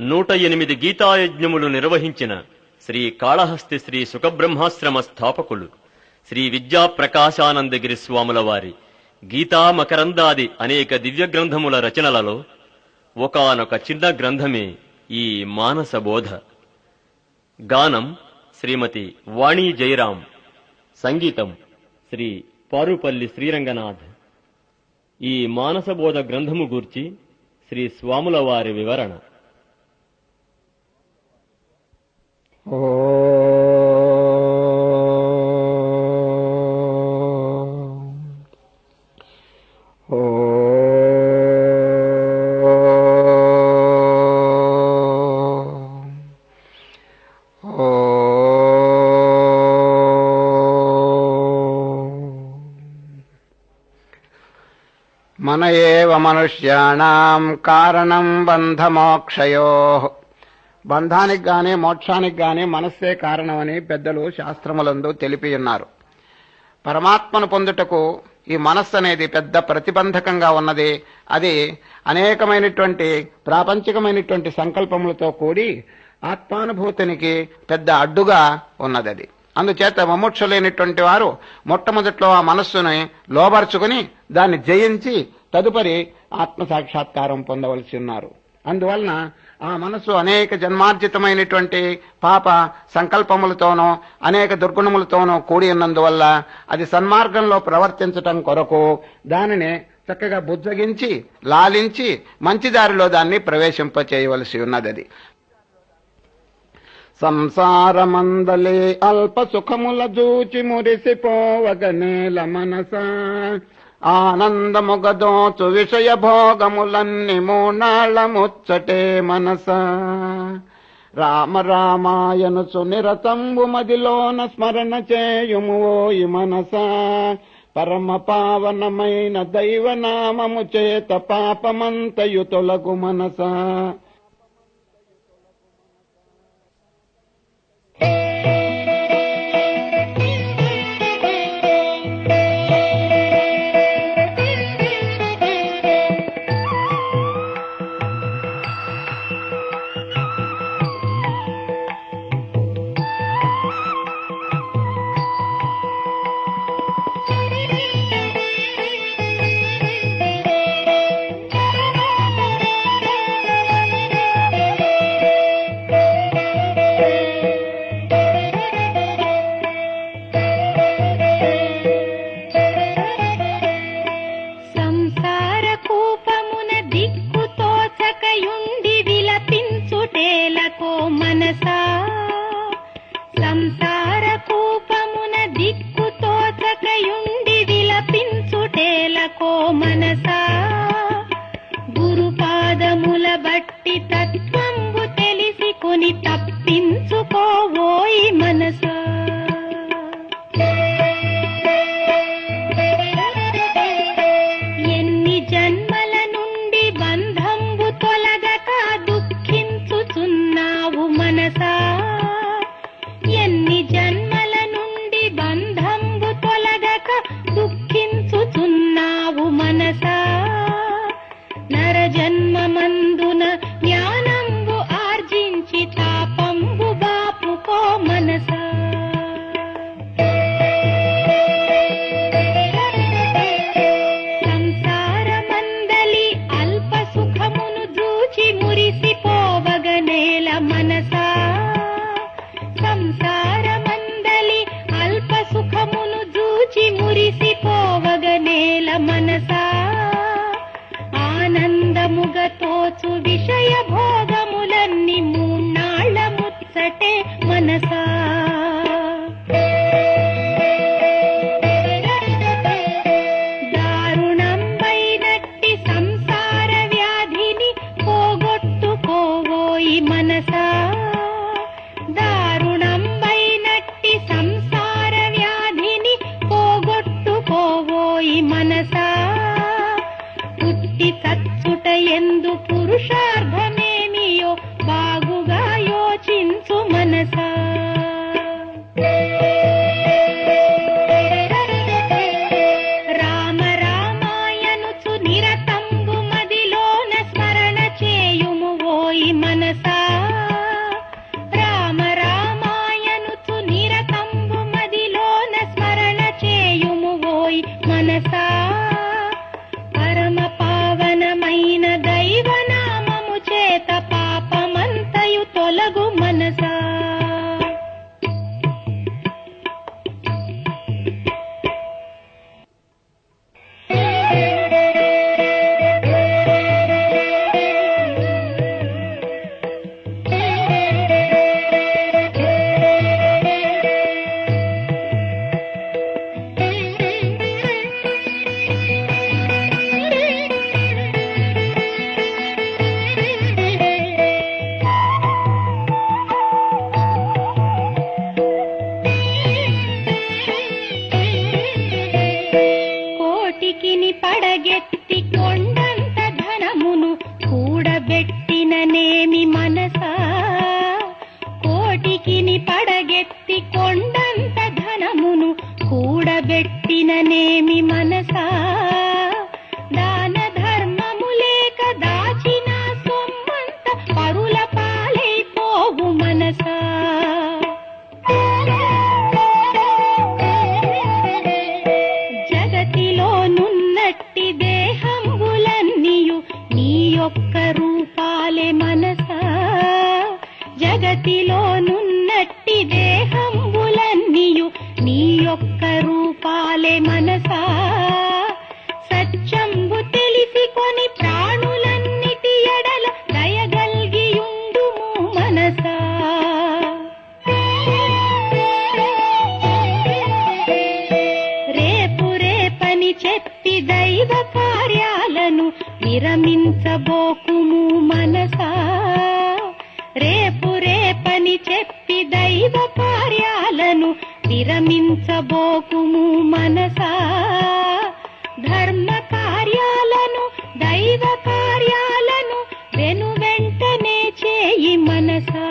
108 గీతాయజ్ఞములు నిర్వహించిన శ్రీ కాళహస్తి శ్రీ సుఖబ్రహ్మాశ్రమ స్థాపకులు శ్రీ విద్యాప్రకాశానందగిరి స్వాముల వారి గీతా మకరందాది అనేక దివ్య గ్రంథముల రచనలలో ఒకానొక చిన్న గ్రంథమే ఈ మానసబోధ. గానం శ్రీమతి వాణి జయరాం, సంగీతం శ్రీ పారుపల్లి శ్రీరంగనాథ్. ఈ మానసబోధ గ్రంథము గూర్చి శ్రీ స్వాముల వారి వివరణ. మన ఏవ మనుష్యాణం కారణం బంధమోక్షయో. బంధానికి గాని మోక్షానికి గాని మనస్సే కారణమని పెద్దలు శాస్త్రములందు తెలిపి ఉన్నారు. పరమాత్మను పొందుటకు ఈ మనస్సు అనేది పెద్ద ప్రతిబంధకంగా ఉన్నది. అది అనేకమైనటువంటి ప్రాపంచికమైనటువంటి సంకల్పములతో కూడి ఆత్మానుభూతినికి పెద్ద అడ్డుగా ఉన్నది. అది అందుచేత ముముక్షులైనటువంటి వారు మొట్టమొదట్లో ఆ మనస్సుని లోబర్చుకుని దాన్ని జయించి తదుపరి ఆత్మసాక్షాత్కారం పొందవలసి ఉన్నారు. అందువలన ఆ మనస్సు అనేక జన్మార్జితమైనటువంటి పాప సంకల్పములతోనో అనేక దుర్గుణములతోనో కూడి ఉన్నందువల్ల అది సన్మార్గంలో ప్రవర్తించటం కొరకు దానిని చక్కగా బుజ్జగించి లాలించి మంచి దారిలో దాన్ని ప్రవేశింపచేయవలసి ఉన్నది. అది సంసారమందలే అల్ప సుఖముల జూచి మురిసిపోవగనేల మనస, ఆనందముగదోచు విషయ భోగములన్ని మూనాళ్ళ ముచ్చటే మనస. రామ రామాయనుచు నిరతంబు మదిలోన స్మరణ చేయుము ఓయి మనస, పరమ పావనమైన దైవనామము చేత పాపమంతయు తొలగు మనస. ఎన్ని జన్మల నుండి బంధంబు తొలగక మనసా పరమ పావనమైన దైవనామము చేత పాపమంతయు తొలగు మనసా. కోటికిని పడగెత్తి కొండంత ధనమును కూడబెట్టిననేమి మనసా. కోటికిని పడగెత్తి కొండంత ధనమును కూడబెట్టిననేమి మనసా. దాన ధర్మము లేక దాచిన సొమ్మంత పరుల పాలైపోవు మనసా. జగతిలో నున్నట్టి దేహంబులన్నీయు నీ యొక్క రూపాలే మనసా. జగతిలో నున్నట్టి దేహంబులన్నీయు నీ యొక్క రూపాలే మనసా. సత్యంబు తెలిసి కొని ప్రాణులన్నిటి ఎడల దయగల్గియుండుము మనసా. రేపు రేపని చెప్పి దైవ కార్యాలను విరమించబోకుము మనసా. రేపు రేపని చెప్పి దైవ కార్యాలను విరమించబోకుము మనసా. ధర్మ కార్యాలను దైవ కార్యాలను వెను వెంటనే చేయి మనసా.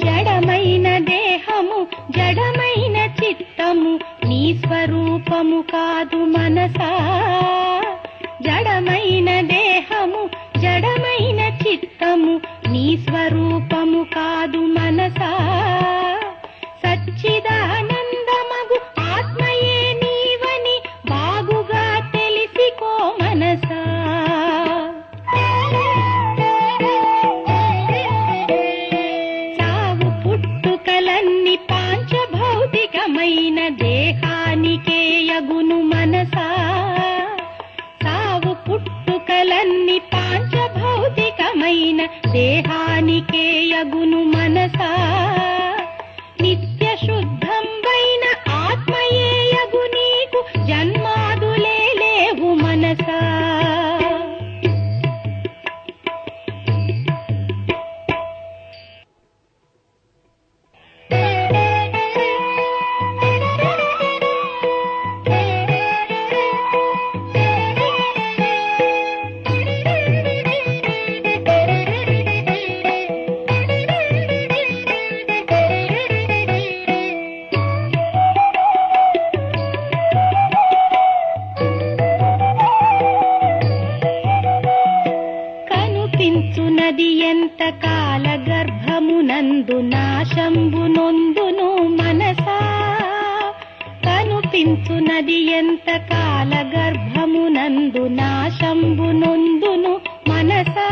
జడమైన దేహము జడమైన చిత్తము నీ స్వరూపము కాదు మనసా. జడమైన దేహము జడమైన చిత్తము నీ స్వరూపము కాదు మనసా. సచ్చిదానందమగు ఆత్మయే నీవని బాగుగా తెలిసికో మనసా. చావు పుట్టుకలన్నీ పాంచభౌతికమైన దేహానికే యగును మనసా. చావు పుట్టుకలన్నీ పాంచభౌతికమైన దేహానికే యగును మనసా. నిత్య శుద్ధంబైన ఆత్మయే యగు నీకు జన్మాదులే లేవు మనసా. కనుపించునది ఎంత కాల గర్భమునందు నాశంబు నొందును మనసా. కనుపించునది ఎంత కాల గర్భమునందు నాశంబు నొందును మనసా.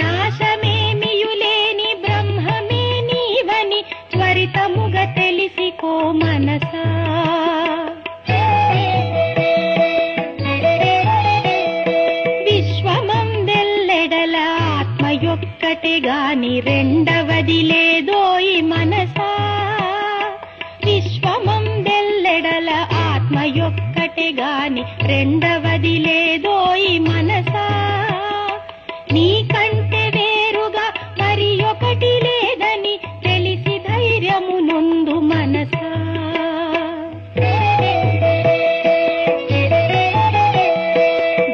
నాశమేమియులేని బ్రహ్మమే నీవని త్వరితముగా తెలిసికో మనసా. విశ్వమందెల్లెడల ఆత్మయొక్కటే గాని రెండవది లేదోయి మనసా. విశ్వమందెల్లెడల ఆత్మయొక్కటే గాని రెండవది లేదోయి మనసా. నీకంటే వేరుగా మరి ఒకటి లేదని తెలిసి ధైర్యము నొందు మనసా.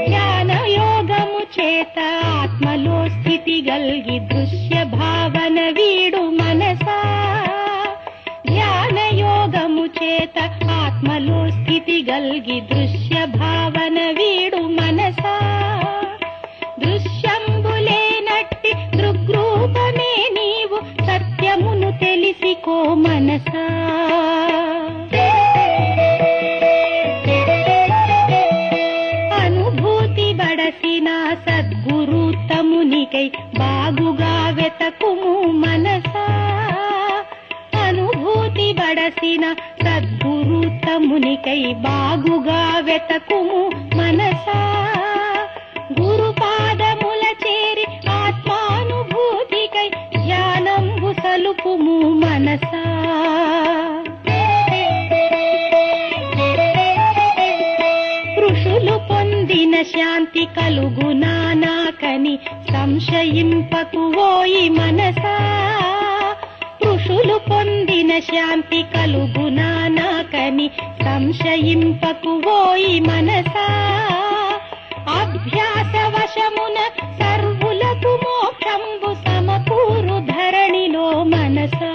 ధ్యాన యోగము చేత ఆత్మలో స్థితి గల్గి దృశ్య భావన వీడు మనసా. ధ్యాన యోగము చేత ఆత్మలో స్థితి గల్గి దృశ్య భావన వీడు మనసా. దృశ్యంబులేనట్టి దృగ్రూపమే నీవు సత్య విషయమును తెలిసికో మనసా. అనుభూతి బడసిన సద్గురుతమునికై బాగుగా వెతకుము మనసా. అనుభూతి బడసిన సద్గురుతమునికై బాగుగా వెతకుము మనసా. గురుపాదముల చేరి ఆత్మానుభూతికై ధ్యానంబు సలుపుము మనసా. ఋషులు పొందిన శాంతి కలుగునా నాకని సంశయింపకు ఓయి మనసా. ఋషులు పొందిన శాంతి కలుగునా నాకని సంశయింపకు ఓయి మనసా. అభ్యాస వశమున సర్వులకు మోక్షంబు సమకూరు ధరణిలో మనసా.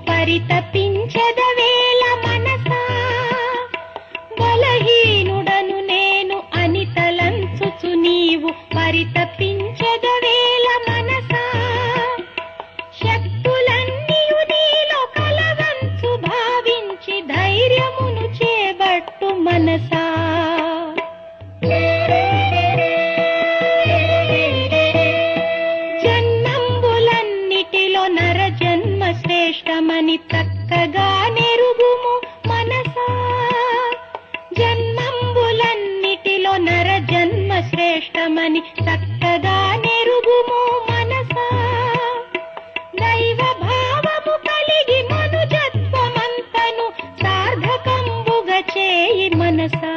పరితపించదవేళ మనసా. బలహీనుడను నేను అని తలంచుచు నీవు పరితపించదవేళ మనసా. శక్తులన్నీయు నీలో కలవంచు భావించి ధైర్యమును చేబట్టు మనసా. జన్మంబులన్నిటిలో నర జన్మ శ్రేష్టమని చక్కగా నెరుగుము మనసా. జన్మంబులన్నిటిలో నర జన్మ శ్రేష్టమని చక్కగా నెరుగుము మనసా. దైవ భావము కలిగి మనుజత్వమంతను సార్థకంబుగా చేయి మనసా.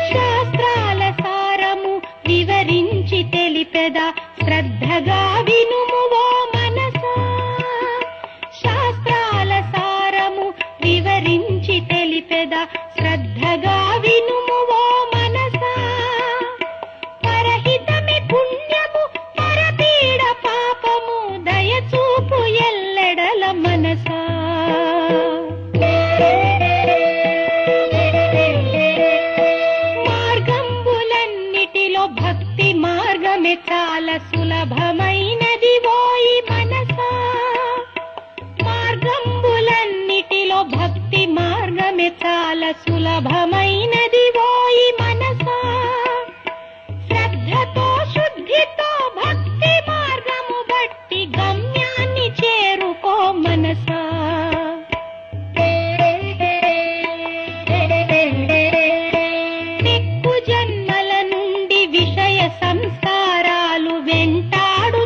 శాస్త్రాల సారము వివరించి తెలిపెదా శ్రద్ధగా వినుము ఓ మనసా. శాస్త్రాల సారము వివరించి తెలిపెదా శ్రద్ధగా వినుము ఓ మనసా. పరహితమి పుణ్యము పరపీడ పాపము దయచూపు ఎల్లెడల మనసా. మార్గంబులన్నిటిలో భక్తి మార్గమే చాలా సులభమైనది ఓయి మనసా. మార్గంబులన్నిటిలో భక్తి మార్గమే చాలా సులభమైనది ఓయి మనసా. శ్రద్ధతో శుద్ధితో భక్తి మార్గము బట్టి గమ్యాన్ని చేరుకో మనసా. జన్మల నుండి విషయ సంస్కారాలు వెంటాడు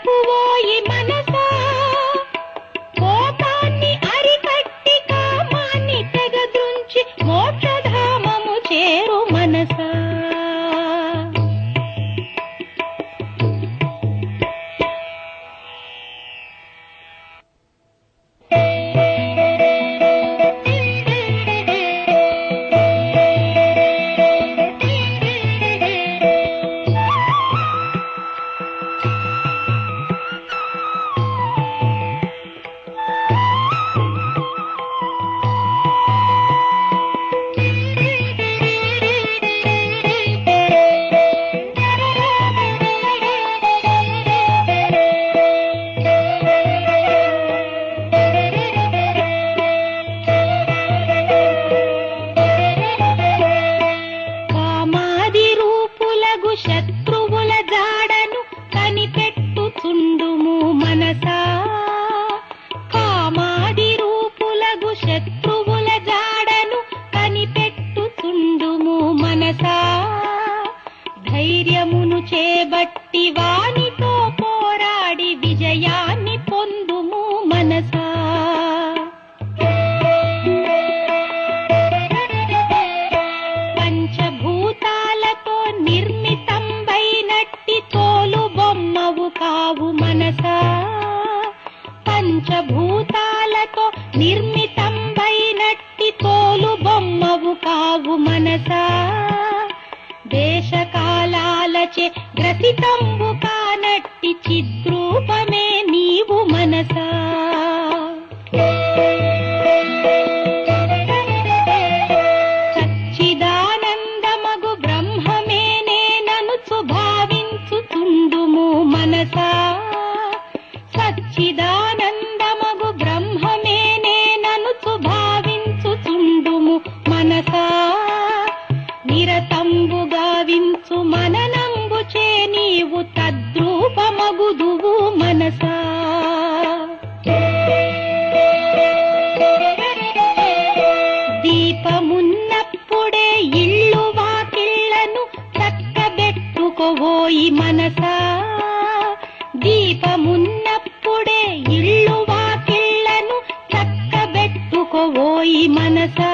చెప్పువోయి మనసా, కోపాన్ని అరికట్టి కామాన్ని తెగద్రుంచి మోక్షధామము చేరు మనసా. శత్రువుల జాడను కనిపెట్టుచుండుము మనసా, కామాది రూపులగు శత్రువుల జాడను కనిపెట్టుచుండుము మనసా. ధైర్యమును చేబట్టి వానితో పోరాడి విజయాన్ని పొందుము మనసా. పంచభూతాలతో నిర్మితంబైనట్టి తోలు బొమ్మవు కావు మనసా, పంచభూతాలతో నిర్మితంబైనట్టి తోలు బొమ్మవు కావు మనసా. దేశకాలాలచే గ్రసితంబు కానట్టి చిద్రూపమే నీవు మనసా. సచ్చిదానందమగు బ్రహ్మమే నేననుచు భావించుచుండుము మనసా, సచ్చిదానందమగు బ్రహ్మమే నేననుచు భావించుచుండుము మనసా. నిరతంబుగా వించు మననంబు చే నీవు తద్రూపమగుదువు మనసా. దీపమున్నప్పుడే ఇళ్ళు వాకిళ్లను చక్కబెట్టుకోవోయి మనసా, దీపమున్నప్పుడే ఇళ్ళు వాకిళ్లను చక్కబెట్టుకోవోయి మనసా.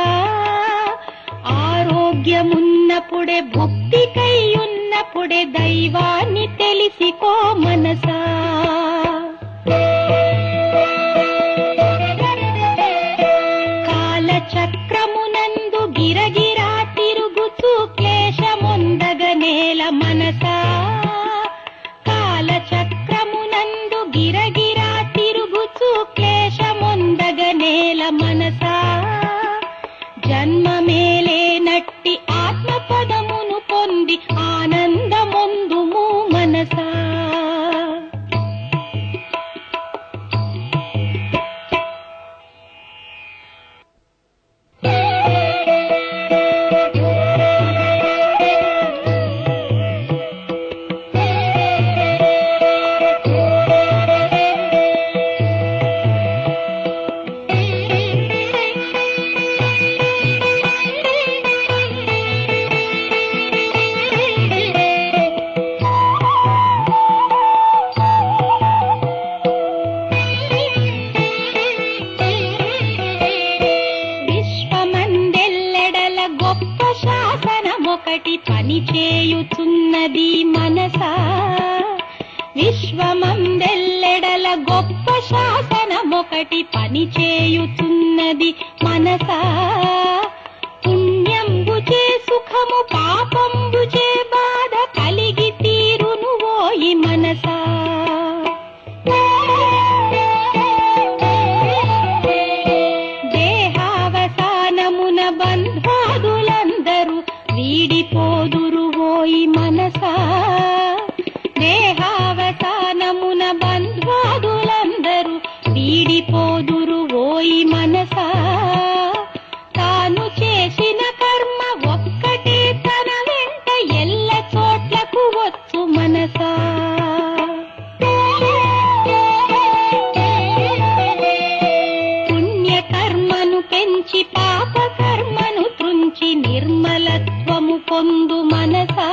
ఆరోగ్యమున్నప్పుడే భక్తికై ఉన్నప్పుడే దైవాన్ని తెలిసికో మనసా. కాలచక్రమునందు గిరగిరా తిరుగుచు క్లేశమొందగనేల మనసా, కాలచక్రమునందు గిరగిరా తిరుగుచు క్లేశమొందగనేల మనసా. జన్మమేలేనట్టి ఆత్మపదమును పొంది ఆనందమొందుము మనసా. ఒకటి పని చేయుచున్నది మనసా, విశ్వమందెల్లెడల గొప్ప శాసనమొకటి పని చేయుచున్నది మనసా. పుణ్యంబు చే సుఖము పాపంబు చే బాధ కలిగి తీరును ఓయి మనసా. దేహావసానమున బంధాదులందరూ వీడిపోదురు ఓయి మనసా, దేహావసానమున బంధ్వాదులందరూ వీడిపోదురు ఓయి మనసా. తాను చేసిన కర్మ ఒక్కటే తన వెంట ఎల్ల చోట్లకు వచ్చు మనసా. పుణ్యకర్మను పెంచి పాపకర్మను త్రుంచి నిర్మలత్వము పొందు మనసా,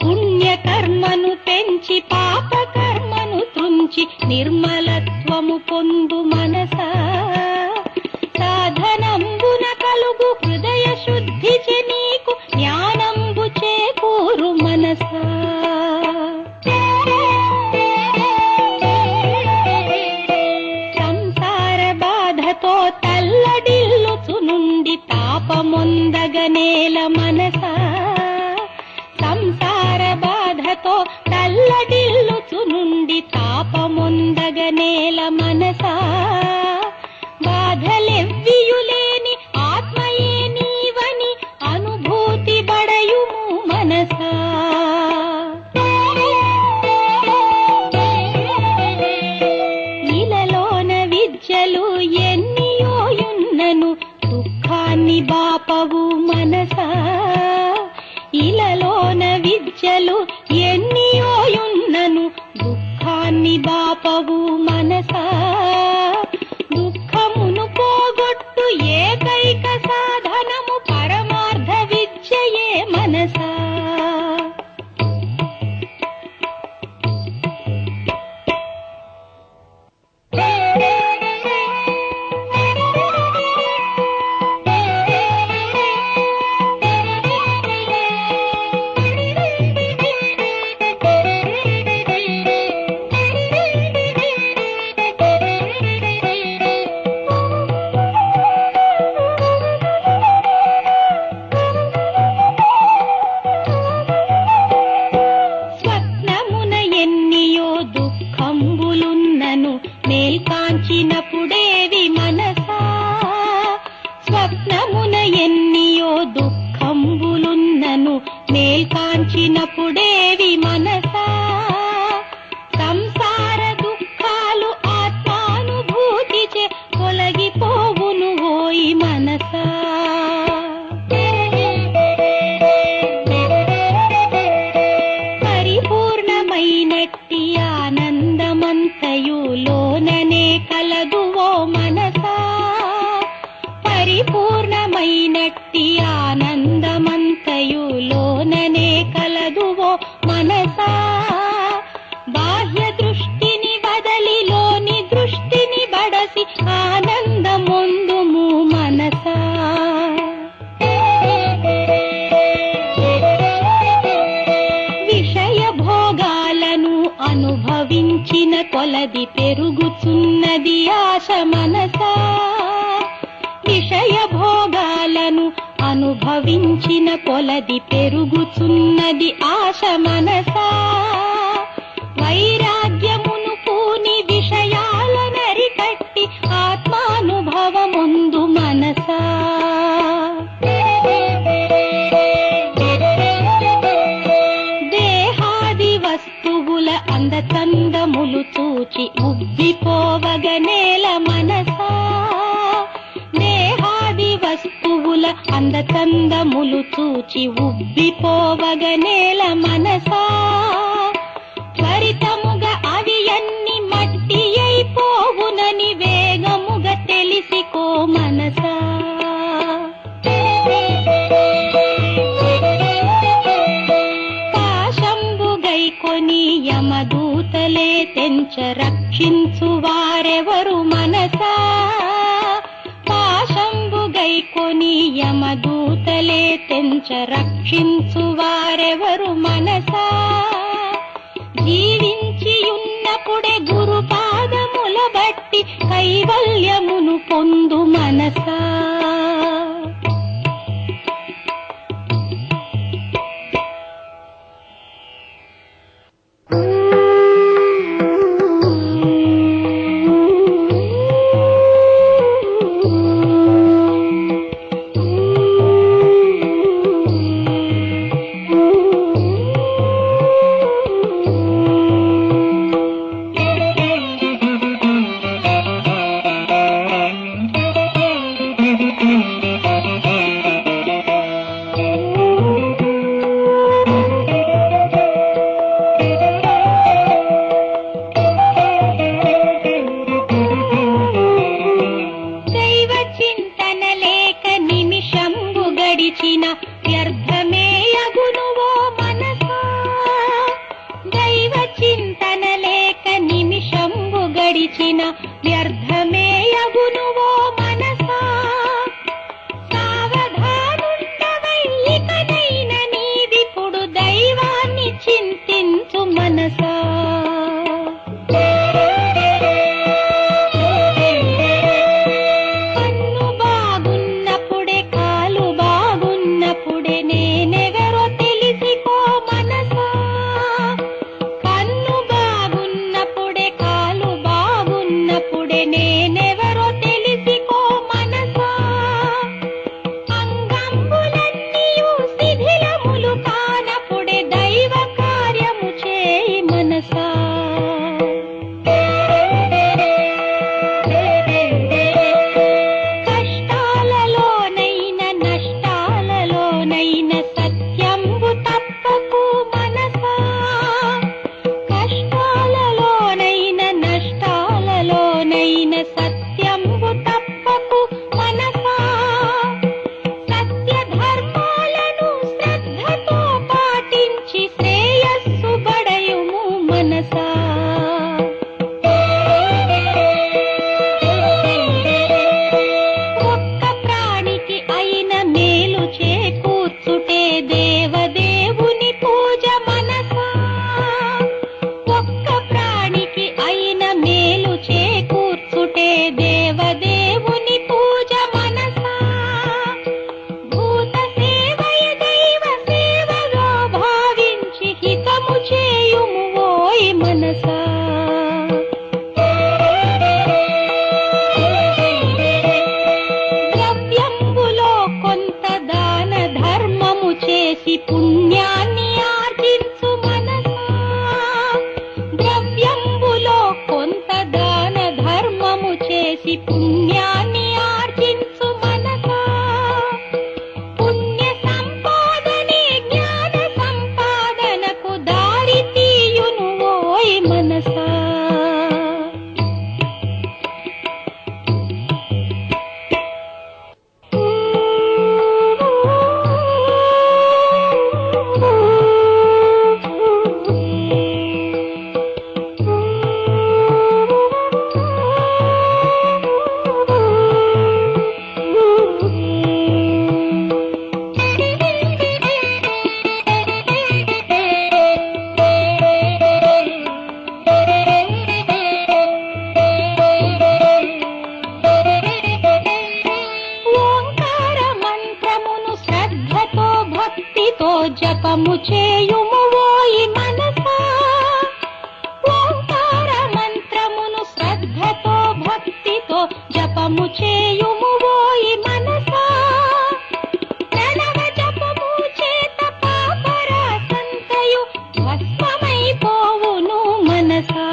పుణ్యకర్మను పెంచి పాపకర్మ నుంచి నిర్మలత్వము పొందు మనసా. సాధనంబున కలుగు హృదయ శుద్ధి చే నీకు జ్ఞానంబు చేకూరు మనసా. సంసార బాధతో తల్లడిల్లుచు నుండి తాపమొందగనేల మనసా. సంసార బాధతో తల్లడిల్లుచు నుండి తాపమొందగనేల మనసా. బాధలెవ్వియులేని ఆత్మయే నీవని అనుభూతి బడయుము మనసా. ఇలలోన విద్యలు ఎన్నియోయున్నను దుఃఖాన్ని బాపవు మనసా. ఇలలోన విద్యలు ఎన్నియోయున్నను దుఃఖాన్ని బాపవు మనసా. దుఃఖమును పోగొట్టు ఏకైక సాధనము పరమార్థ విద్యయే మనసా. స్వప్నమున ఎన్నియో దుఃఖంబులున్నను మేల్కాంచినప్పుడేవి మనసా. స్వప్నమున ఎన్నియో దుఃఖంబులున్నను మేల్కాంచినప్పుడేవి మనసా. సంసార దుఃఖాలు ఆత్మానుభూతి చే తొలగిపోవును ఓయి మనసా. పరిపూర్ణమైనట్టి ఆనందమంతయు లోననే కలదు ఓ మనసా. పరిపూర్ణమైనట్టి ఆనందమంతయు లోననే కలదు ఓ మనసా. బాహ్య దృష్టిని వదలి లోని దృష్టిని బడసి ఆనందమొందుము మనసా. విషయ భోగాలను అనుభవించిన కొలది పెరుగుచున్నది ఆశ మనసా. విషయ భోగాలను అనుభవించిన కొలది పెరుగుచున్నది ఆశ మనసా. వైరాగ్యమును పూని విషయాలనరికట్టి ఆత్మానుభవముందు మనసా. దేహాది వస్తువుల అందచందములు చూచి ఉబ్బిపోవగనేల మనసా. దేహాది వస్తువుల అందచందములు చూచి ఉబ్బిపోవగనేల మనసా. త్వరితముగా అవి అన్ని మట్టి అయిపోవునని వేగముగా తెలిసికో మనసా. పాశంబుగైకొని యమదూతలే తెంచ రక్షించు వారెవరు మనసా. పాశంబుగైకొని యమదూతలే తెంచ రక్షించు వారెవరు మనసా. జీవించియున్నప్పుడే గురు పాదముల బట్టి కైవల్యమును పొందు మనసా. తలిచిన వ్యర్థమే అగును ఓ మనసా. సావధానుండవై ఇకనైన నీవిప్పుడు దైవాన్ని చింతించు మనసా. కన్ను బాగున్నప్పుడే కాలు బాగున్నప్పుడే నేనెవరో తెలిసికో మనసా. కన్ను బాగున్నప్పుడే కాలు బాగున్నప్పుడే నేనెవరో తెలిసికో మనసా. అంగంబులన్నీయు శిథిలములు కానప్పుడే దైవ కార్యము చేయి మనసా. కష్టాలలోనైన నష్టాలలోనైన సత్యంబు తప్పకు మనసా. కష్టాలలోనైన నష్టాలలోనైన సత్యంబు తప్పకు మనసా. సత్య ధర్మాలను శ్రద్ధతో పాటించి శ్రేయస్సు బడయుము మనసా. ఒక్క ప్రాణికి అయిన మేలు చేకూర్చుటే దేవదేవుని పూజ మనసా. ఒక్క ప్రాణికి అయిన మేలు చేకూర్చుటే దేవదేవుని పూజ మనసా. భూత సేవయ దైవ సేవగా భావించి హితము చేయుము ఓయ్ మనసా. ద్రవ్యంబులో కొంత దాన ధర్మము చేసి పుణ్యాన్ని ఆర్జించు మనసా. ద్రవ్యంబులో కొంత దాన ధర్మము చేసి పుణ్యాన్ని ఆర్జించు మనసా. పుణ్య సంపాదనే జ్ఞాన సంపాదనకు దారి తీయును ఓయ్ మనసా. ఓంకార మంత్రమును శ్రద్ధతో భక్తితో జపము చేయుము ఓయి మనసా. ఓంకార మంత్రమును శ్రద్ధతో భక్తితో జపము చేయుము ఓయి మనసా. ప్రణవ జపము చేత పాపరాసంతయు భస్మమైపోవును మనసా.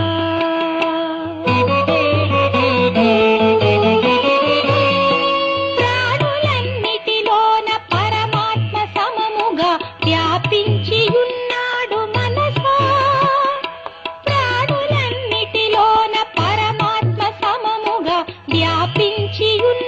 ప్రాణులన్నిటిలోన పరమాత్మ సమముగా వ్యాపించియున్నాడు మనసా. ప్రాణులన్నిటిలోన పరమాత్మ సమముగా వ్యాపించియున్నాడు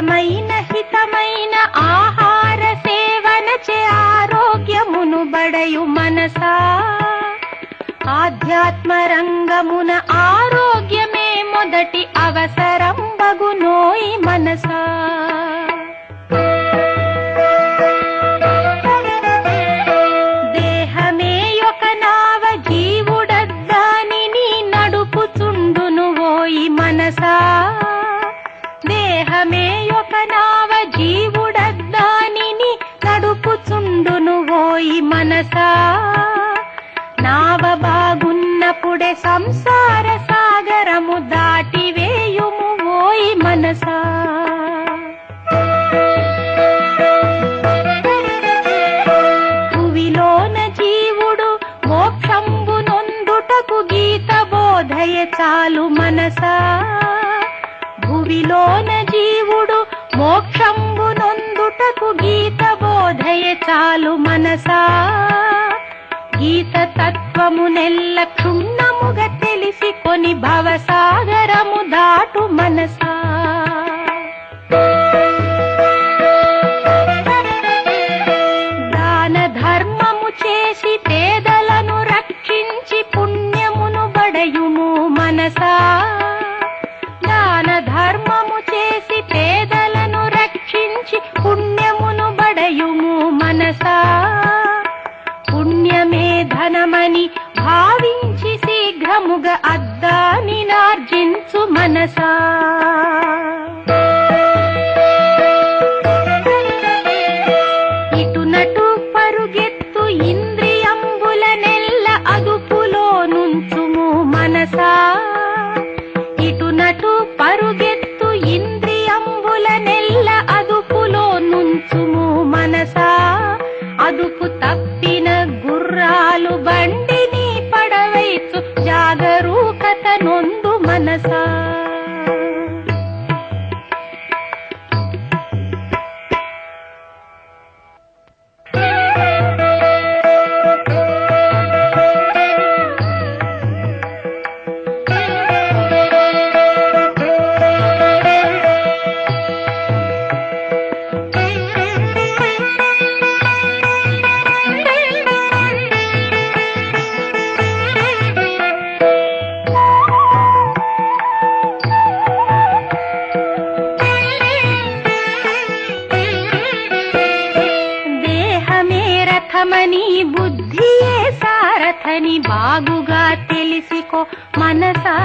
మితమైన హితమైన ఆహార సేవనచే ఆరోగ్యమును బడయు మనసా ఆధ్యాత్మ రంగమున ఆరోగ్యమే మొదటి అవసరం బగునోయి మనసా దేహమే ఒక నావ జీవుడద్దానిని నడుపుచుండును ఓయి మనసా దేహమే ఒక నావ జీవుడద్దానిని నడుపుచుండును ఓయి మనసా నావ బాగున్నప్పుడే సంసార సాగరము దాటివేయుము ఓయి మనసా భువిలోన జీవుడు మోక్షంబు నొందుటకు గీత బోధయ చాలు మనసా భువిలోన జీవుడు మోక్షంబు నొందుటకు గీత బోధయ చాలు మనసా గీత తత్వము నెల్ల క్షుణ్ణముగా తెలిసి కొని భవసాగరము దాటు మనసా దాన ధర్మము చేసి పేదలను రక్షించి పుణ్యమును బడయుము మనసా దాన ధర్మము చేసి పేదలను రక్షించి పుణ్యమును బడయుము మనసా పుణ్యమే ధనమని భావించి శీఘ్రముగా అద్దాని నార్జించు మనసా ఇటునటు పరుగెత్తు ఇంద్రియంబుల నెల్ల అదుపులో నుంచుము మనసా ఇటునటు పరుగెత్తు ఇంద్రియంబుల నెల్ల అదుపులో నుంచుము మనసా అదుపు తప్పిన గుర్రాలు బండిని పడవైచు జాగరూకత నొందు మనసా రథమని బుద్ధియే సారథని బాగుగా తెలిసికో మనసా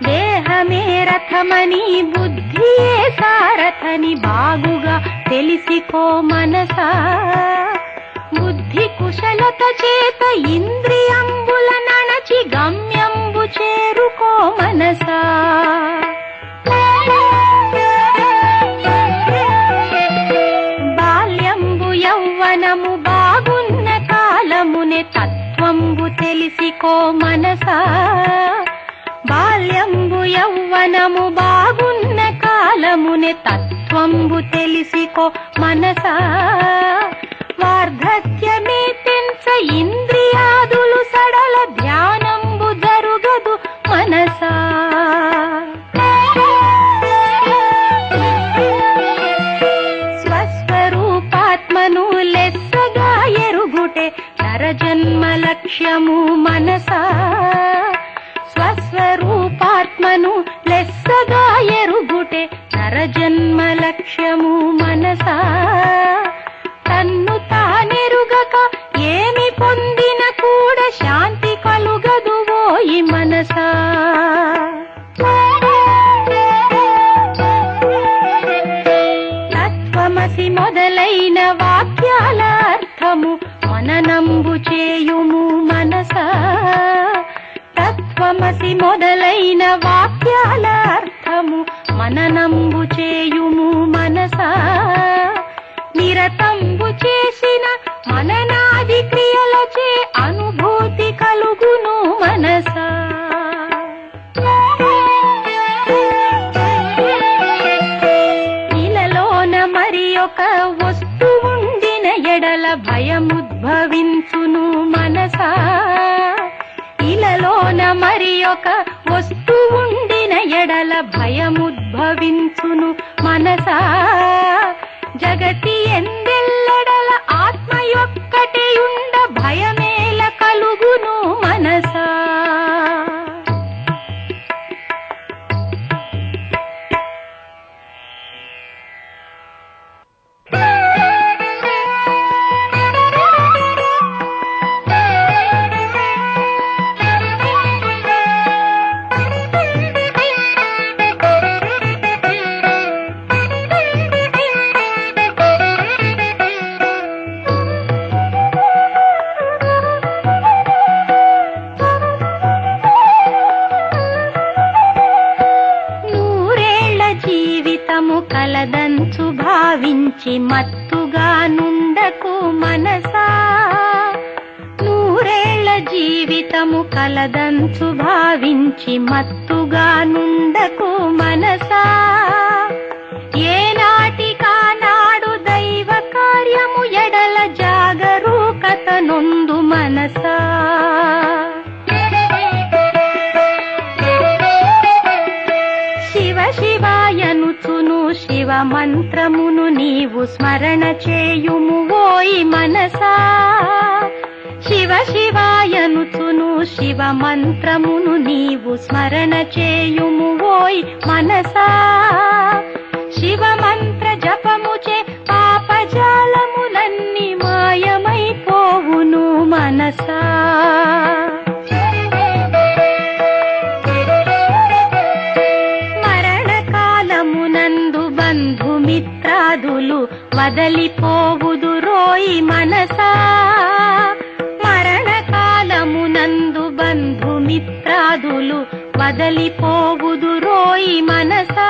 దేహమే రథమని బుద్ధియే సారథని బాగుగా తెలిసికో మనసా బుద్ధి కుశలత చేత ఇంద్రియంబుల నణచి గమ్యంబు చేరుకో మనసా యౌవనము బాగున్న కాలమునే తత్వంబు తెలిసికో మనసా బాల్యంబు యౌవనము బాగున్న కాలమునే తత్వంబు తెలిసికో మనసా వార్ధక్యమే తెంచ ఇంద్రియాదులు సడల ధ్యానంబు జరుగదు మనసా స్వస్వరూపాత్మను లెస్సగా ఎరుగుటే నరజన్మ లక్ష్యము మనసా స్వస్వరూపాత్మను లెస్సగా ఎరుగుటే నరజన్మ లక్ష్యము మనసా తన్ను తానెరుగక ఏమి పొందిన కూడా శాంతి కలుగదు ఓయి మనసా తత్వమసి మొదలైన వాక్యాల అర్థము మననంబు చేయుము మనసా తత్వమసి మొదలైన వాక్యాల అర్థము మననంబు చేయుము మనసా నిరతంబు చేసిన మననాది క్రియలచే అనుభూతి కలుగును మనసా ఇలలోన మరి ఒక వస్తువుండిన ఎడల భయముద్భవించును మనసా ఇలలోన మరి ఒక వస్తువుండిన తలచిన ఎడల భయముద్భవించును మనసా. జగతి ఎందెల్లడల ఆత్మ యొక్కటి ఉండ భయమేల కలుగును మనసా. కలదంచు భావించి మత్తుగా నుండకు మనసా. నూరేళ్ల జీవితము కలదంచు భావించి మత్తుగా నుండకు మనసా. ఏనాటికా నాడు దైవ కార్యము ఎడల జాగరూకత నొందు మనసా. శివ శివాయనుచును శివ మంత్రమును నీవు స్మరణ చేయుము ఓయి మనసా. శివ శివాయనుచును శివ మంత్రమును నీవు స్మరణ చేయుము ఓయి మనసా. శివ మంత్ర జపముచే పాపజాలములన్నీ మాయమైపోవును మనసా. బంధుమిత్రాదులు వదలిపోవుదురోయి మనసా. మరణకాలమునందు బంధుమిత్రాదులు వదలిపోవుదురోయి మనసా.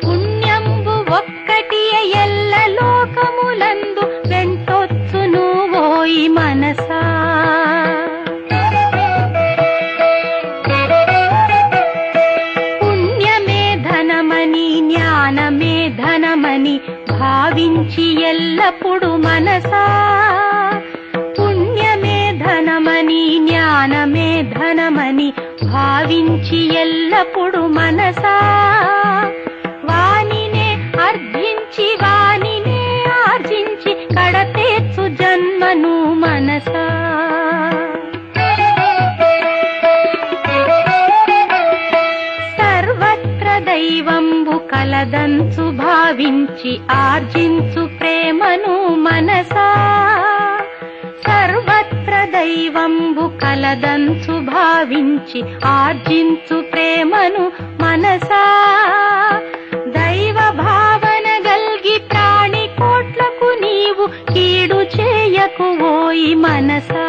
పుణ్యంబు ఒక్కటి ఎల్ల లోకములందు వెంటొచ్చును ఓయి మనసా. జ్ఞానమే ధనమని భావించి ఎల్లప్పుడు మనసా. పుణ్యమే ధనమని జ్ఞానమే ధనమని భావించి ఎల్లప్పుడు మనసా. వానినే అర్జించి వానినే ఆర్జించి కడతేచ్చు జన్మను మనసా. దైవంబు కలదంచు భావించి ఆర్జించు ప్రేమను మనసా. సర్వత్ర దైవంబు కలదంచు భావించి ఆర్జించు ప్రేమను మనసా. దైవ భావన గల్గి ప్రాణి కోట్లకు నీవు కీడు చేయకు ఓయి మనసా.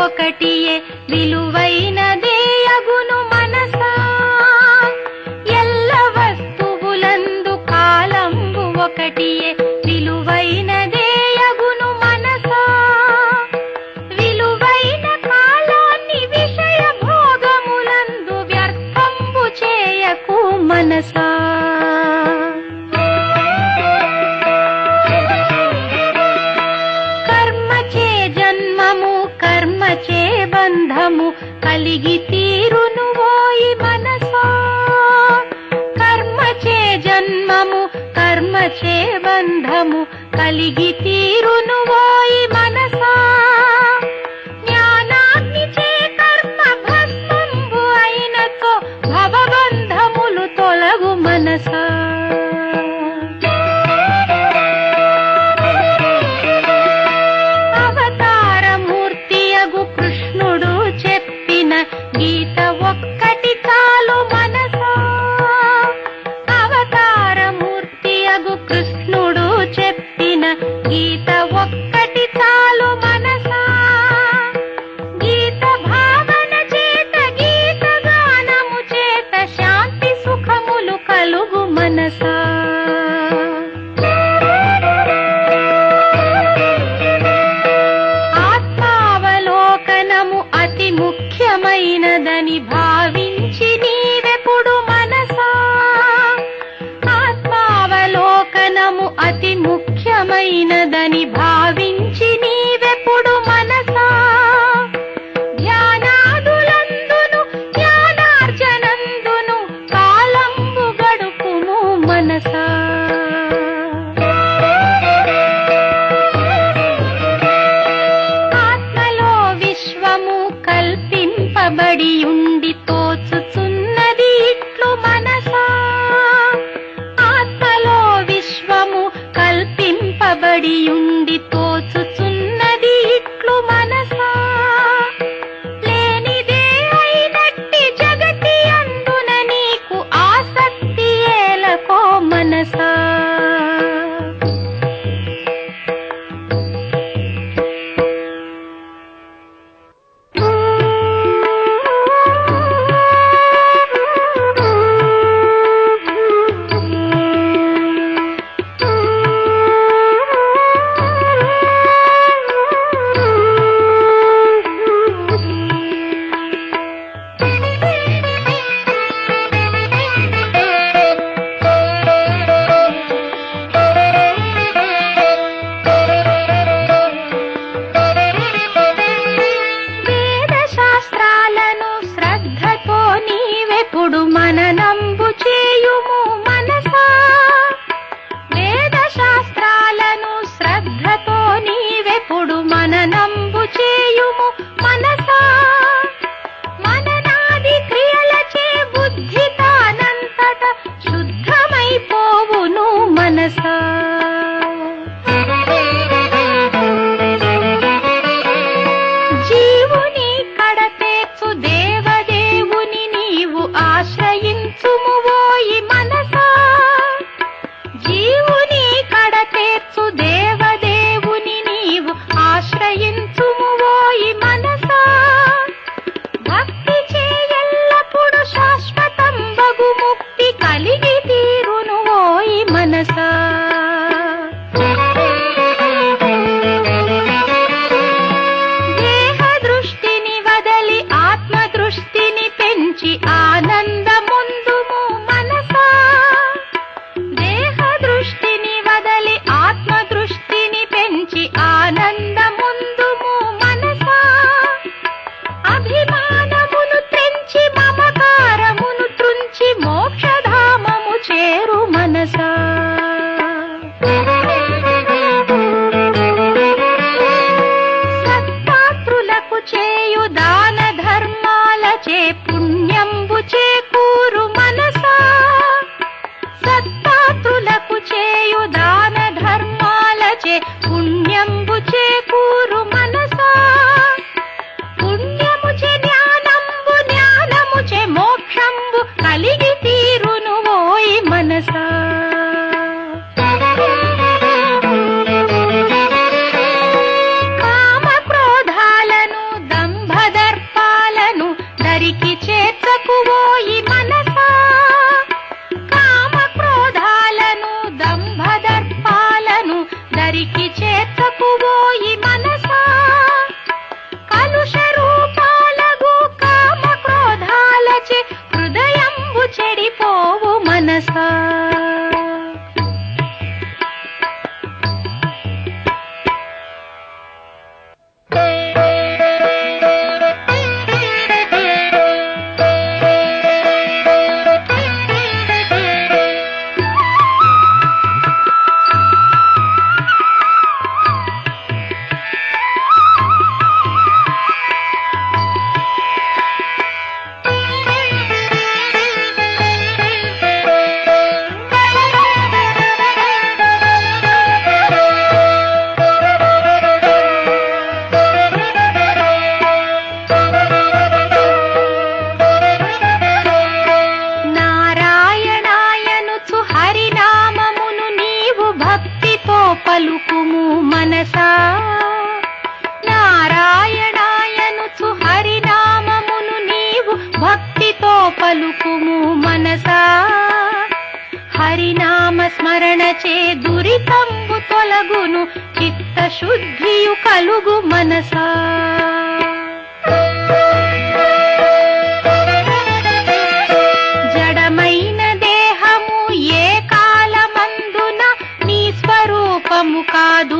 ఒకటియే విలువైనదే అగును మనసా. ఎల్ల వస్తువులందు కాలంబు ఒకటియే విలువైనదే అగును మనసా. విలువైన కాలాన్ని విషయ భోగములందు వ్యర్థంబు చేయకు మనసా. కర్మచే బంధము కలిగి తీరును ఓయి మనసా. కర్మచే జన్మము కర్మచే బంధము కలిగి తీరును ఓయి మనసా. జ్ఞానాగ్ని చే కర్మ భస్మంబు అయినతో భవబంధములు తొలగు మనసా. ఘనమైనదని భావించి నీవెప్పుడు మనసా ధ్యానాదులందును జ్ఞానార్జనందును కాలంబు గడుపుము మనసా. ఆత్మలో విశ్వము కల్పింపబడి ఉండి తోచుచున్నది ఇట్లు మనసా. ఆత్మలో విశ్వము కల్పింపబడి ఉండి తోచుచున్నది ఇట్లు మనసా. లేనిదే అయినట్టి జగతి అందున నీకు ఆసక్తి ఏలకో మనసా. వేదశాస్త్రాలను శ్రద్ధతో నీవెప్పుడు మననంబు చేయుము మనసా. వేదశాస్త్రాలను శ్రద్ధతో నీవెప్పుడు మననంబు చేయుము మనసా. మననాది క్రియలచే బుద్ధి తానంతట శుద్ధమైపోవును మనసా. జీవుని కడతేర్చు దేవదేవుని నీవు ఆశ్రయించుము ఓయి మనసా. జీవుని కడతేర్చు దేవదేవుని నీవు ఆశ్రయించుము ఓయి మనసా. భక్తి చేయెల్లప్పుడు శాశ్వతం బగు ముక్తి కలిగి తీరును ఓయి మనసా. దేహ దృష్టిని వదలి ఆత్మ దృష్టిని పెంచి ఆనందముందుము మనసా. దేహ దృష్టిని వదలి ఆత్మ దృష్టిని పెంచి ఆనందముందుము మనసా. అభిమానమును త్రెంచి మమకారమును త్రుంచి మోక్షధామము చేరు మనసా. సత్పాత్రులకు చేయు దాన ధర్మాలచే పుణ్యంబు చేకూరు మనసా. సత్పాత్రులకు చేయు దాన ధర్మాలచే పుణ్యంబు చేకూరు మనసా. పుణ్యముచే జ్ఞానంబు జ్ఞానముచే మోక్షంబు కలిగి తీరును ఓయి మనసా. కామ క్రోధాలను దంభదర్పాలను దరికి చేర్చకు ఓయి మనసా. కామ క్రోధాలను దంభదర్పాలను దరికి చేర్చకు ఓయి మనసా. కలుష రూపాలగు కామ క్రోధాలచే హృదయంబు చెడిపోవు మనసా. పలుకుము మనసా. నారాయణాయనుచు హరినామమును నీవు భక్తితో పలుకుము మనసా. హరినామ స్మరణచే దురితంబు తొలగును చిత్తశుద్ధియు కలుగు మనసా. జడమైన దేహము ఏ కాలమందున నీ స్వరూపము కాదు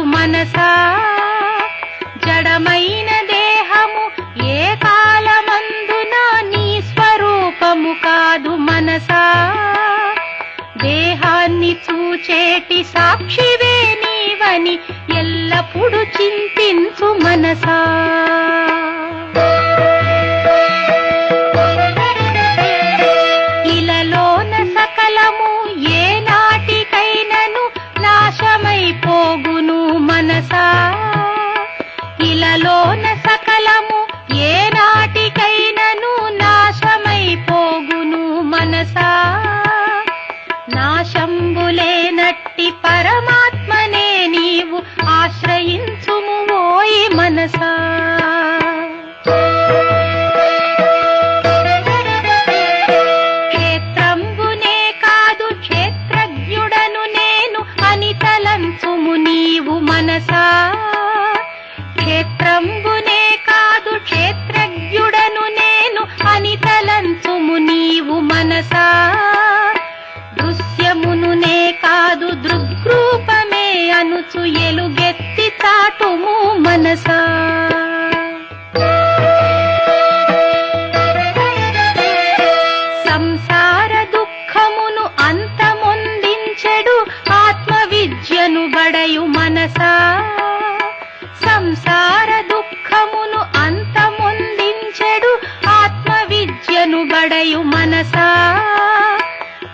చింతించు మనసా. ఇలలోన సకలము ఏ నాటికైనను నాశమైపోగును మనసా. ఇలలోన సకలము ఏ నాటికైనను నాశమైపోగును మనసా. నాశంబులేనట్టి పరమాత్మనే నీవు ఆశ్రయించుము ఓయి మనసా. క్షేత్రంబునే కాదు క్షేత్రజ్ఞుడను నేను అని తలంచుము నీవు మనసా. క్షేత్రంబునే కాదు క్షేత్రజ్ఞుడను నేను అని తలంచుము నీవు మనసా. దృశ్యమునునే కాదు దృగ్రూపమే అనుచు ఎలుగెత్తి చాటుము మనసా. సంసార దుఃఖమును అంతమొందించెడు ఆత్మవిద్యను బడయు మనసా. సంసార దుఃఖమును అంతమొందించెడు ఆత్మవిద్యను బడయు మనసా.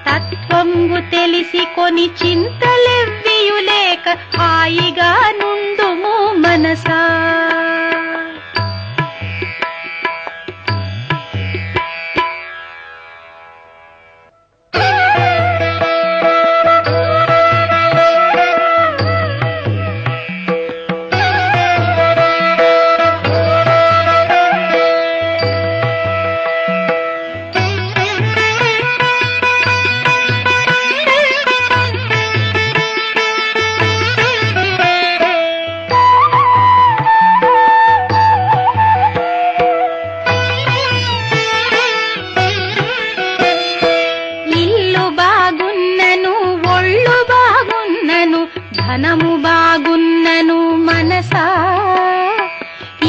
తత్వంబు తెలిసి కొని చింతలెవ్వియులేక హాయిగా నుండుము మనసా. ధనము బాగున్నను మనసా.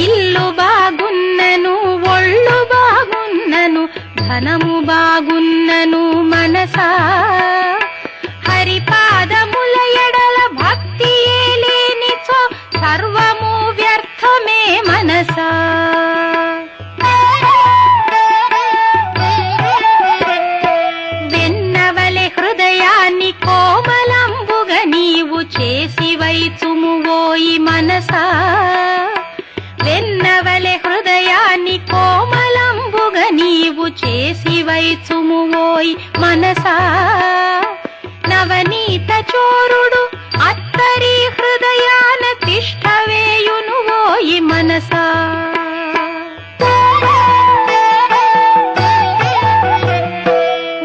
ఇల్లు బాగున్నను ఒళ్ళు బాగున్నను ధనము బాగున్నను మనసా. హరిపాదముల ఎడల భక్తి లేనిచో సర్వము వ్యర్థమే మనసా. వెన్నవలె హృదయాన్ని కోమలంబుగా నీవు చేసి వైచుము ఓయి మనసా. వెన్నవలె హృదయాన్ని కోమలంబుగా నీవు చేసి వైచుము ఓయి మనసా. నవనీత చోరుడు అత్తరి హృదయాన తిష్టవేయును ఓయి మనసా.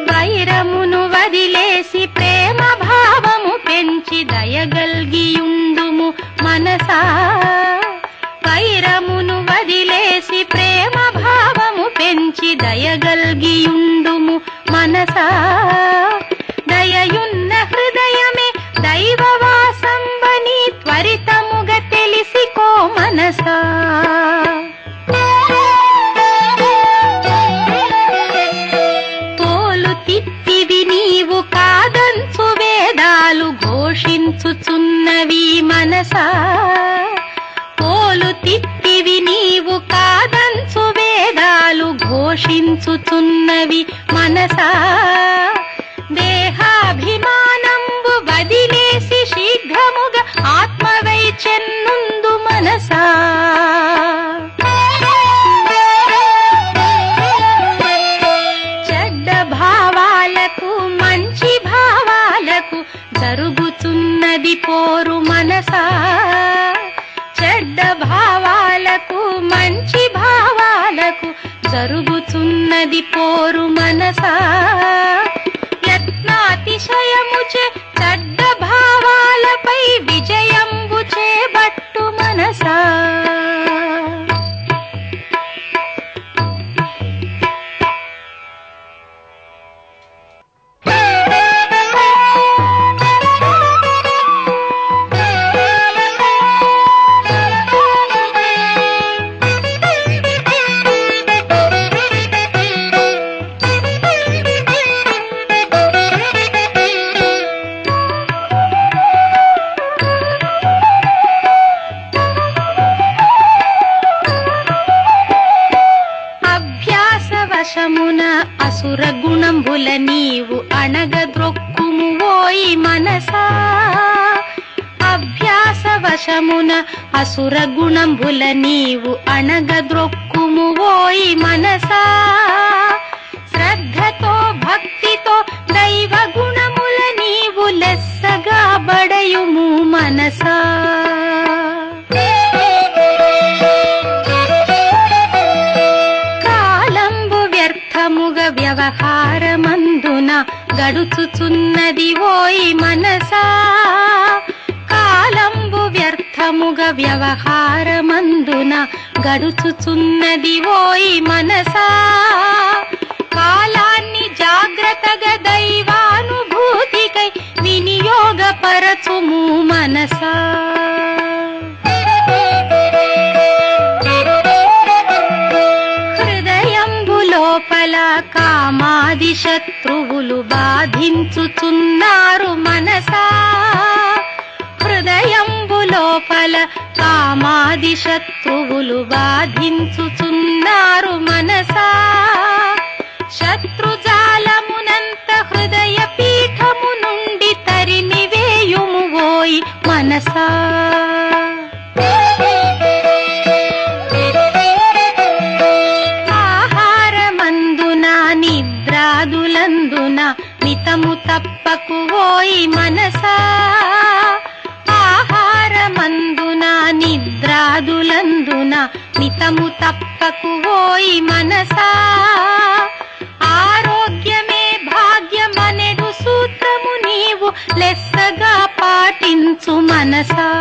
వైరమును వదిలేసి ప్రేమ భావము పెంచి దయగల్గియుండుము మనసా. వైరమును వదిలేసి ప్రేమ భావము పెంచి దయగల్గియుండుము మనసా. దయయున్న హృదయమే దైవవాసంబని త్వరితముగా తెలిసికో మనసా. తోలు తిప్పివి నీవు కాదంచు వేదాలు ఘోషించుచున్నవి మనసా. తోలు తిప్పివి నీవు కాదంచు వేదాలు ఘోషించుచున్నవి మనసా. దేహాభిమానంబు వదిలేసి శీఘ్రముగా ఆత్మవై చెన్నుందు మనసా. చెడ్డ భావాలకు మంచి భావాలకు జరుగుతున్నది పోరు మనసా. చెడ్డ భావాలకు మంచి భావాలకు జరుగుతున్నది పోరు మనసా. యత్నాతిశయముచే చెడ్డ భావాలపై విజయంబు చేబట్టు మనసా. వశమున అసుర గుణంబుల నీవు అణగద్రొక్కుము ఓయి మనసా. అభ్యాస వశమున అసుర గుణంబుల నీవు అణగద్రొక్కుము ఓయి మనసా. శ్రద్ధతో భక్తితో దైవ గుణముల నీవు లెస్సగా బడయుము మనసా. వ్యవహారమందున గడుచుచున్నది ఓయి మనసా. కాలంబు వ్యర్థముగ వ్యవహారమందున గడుచుచున్నది ఓయి మనసా. కాలాన్ని జాగ్రత్తగా దైవానుభూతికై వినియోగపరచుము మనసా. లోపల కామాది శత్రువులు బాధించుచున్నారు మనసా. హృదయంబు లోపల కామాది శత్రువులు బాధించుచున్నారు మనసా. శత్రుజాలమునంత హృదయ పీఠము నుండి తరిమివేయుము ఓయి మనసా. నిద్రాదులందున మితము తప్పకు ఓయి మనసా. ఆహారమందున నిద్రాదులందున మితము తప్పకు ఓయి మనసా. ఆరోగ్యమే భాగ్యమనెడు సూత్రము నీవు లెస్సగా పాటించు మనసా.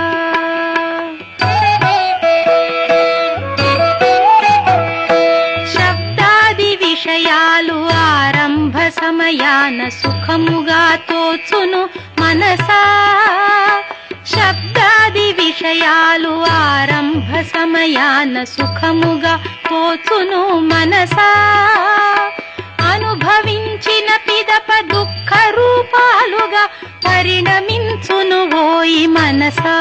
విషయాలు ఆరంభ సమయాన సుఖముగా తోచును మనసా. శబ్దాది విషయాలు ఆరంభ సమయాన సుఖముగా తోచును మనసా. అనుభవించిన పిదప దుఃఖ రూపాలుగా పరిణమించును ఓయి మనసా.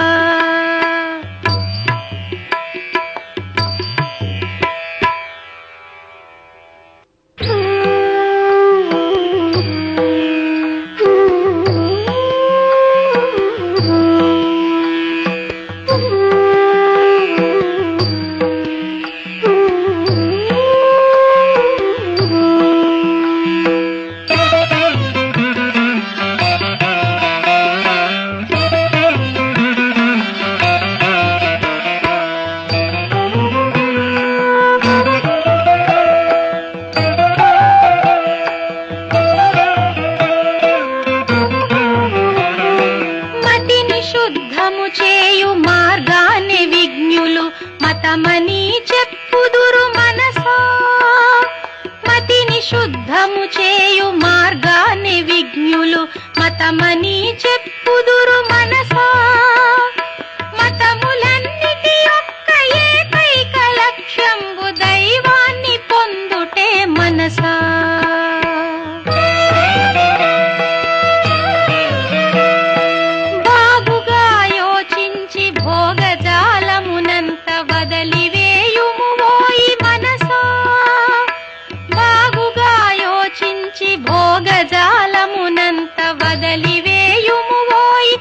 మతమని చెప్పుదురు మనసా. మతిని శుద్ధము చేయు మార్గాన్ని విజ్ఞులు మతమని చెప్పుదురు మనసా. మతములన్నిటి యొక్క ఏకైక లక్ష్యంబు దైవాన్ని పొందుటే మనసా. బాగుగా యోచించి భోగజాలమునంత వదలివేయుము ఓయి మనసా. బాగుగా యోచించి భోగజాలమునంత వదలివేయుము ఓయి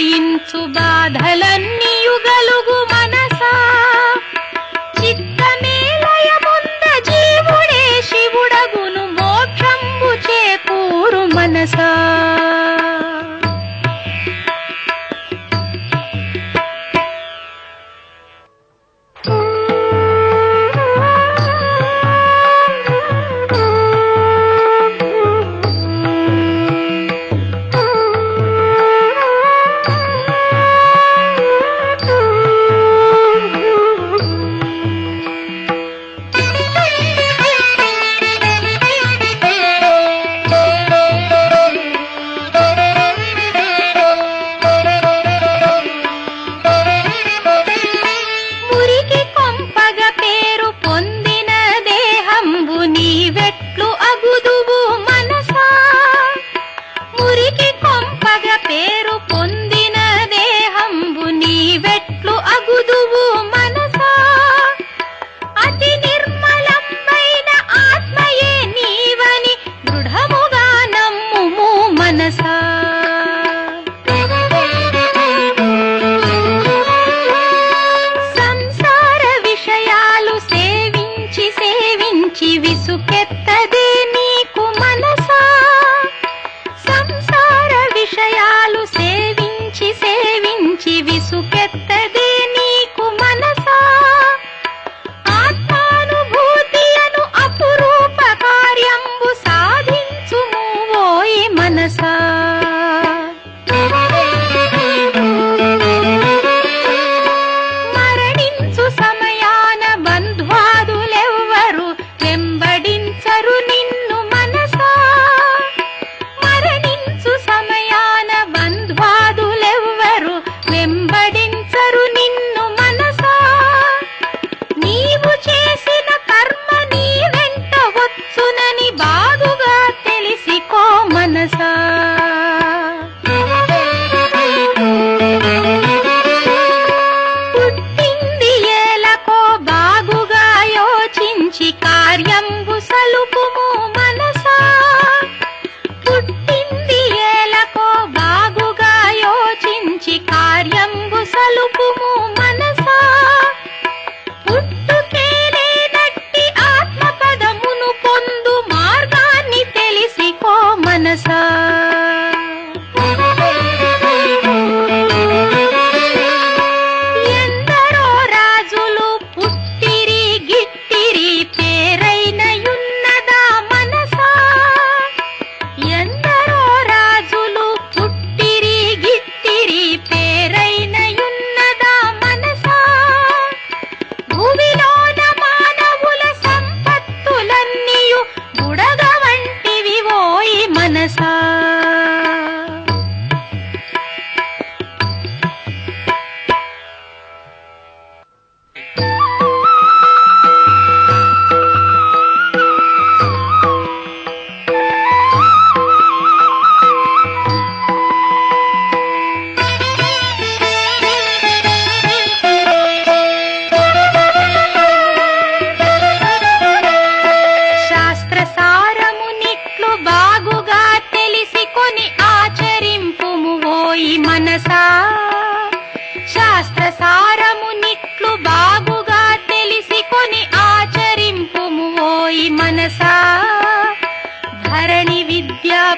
ఉదయించు బాధలన్నీయు గలుగు మనసా చిత్తమేలయముంద జీవుడే శివుడగును మోక్షంబు చేకూరు మనసా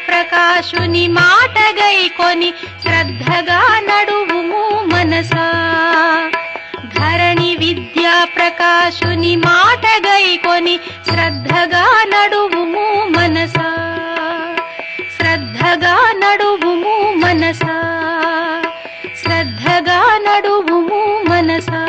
ప్రకాశుని మాట గైకొని శ్రద్ధగా నడువుము మనసా. ధరణి విద్యా ప్రకాశుని మాట గైకొని శ్రద్ధగా నడువుము మనసా. శ్రద్ధగా నడువుము మనసా. శ్రద్ధగా నడువుము మనసా.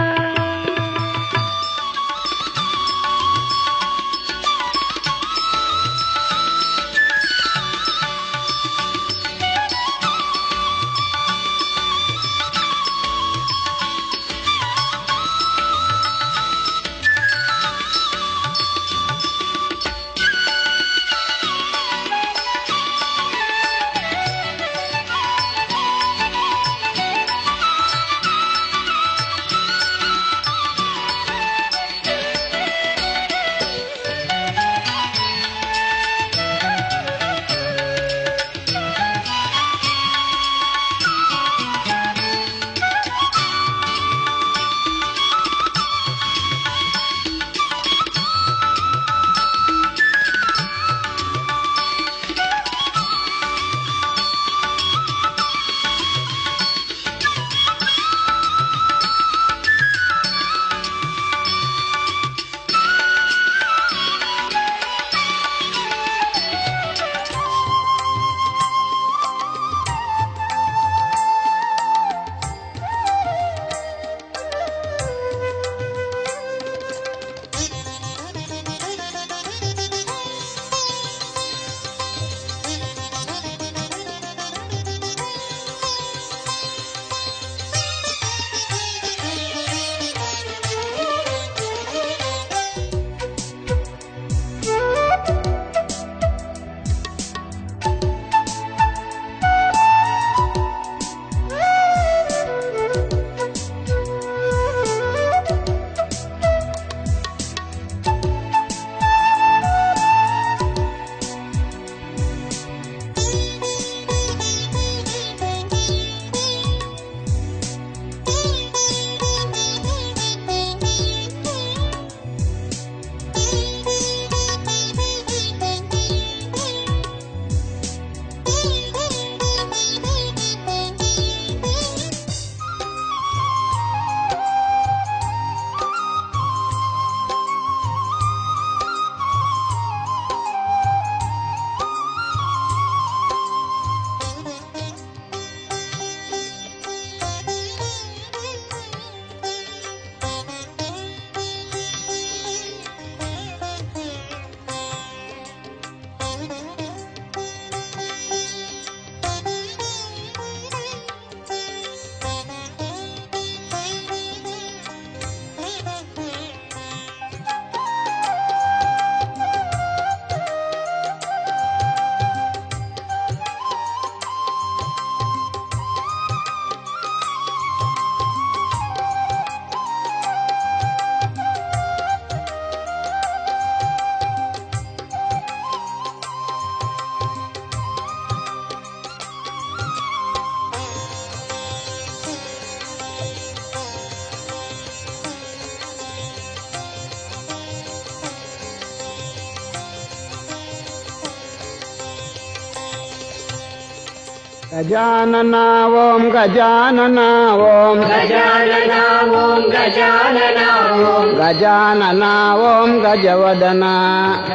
గజానన ఓం గజానన ఓం గజానన ఓం గజానన ఓం గజానన ఓం గజవదన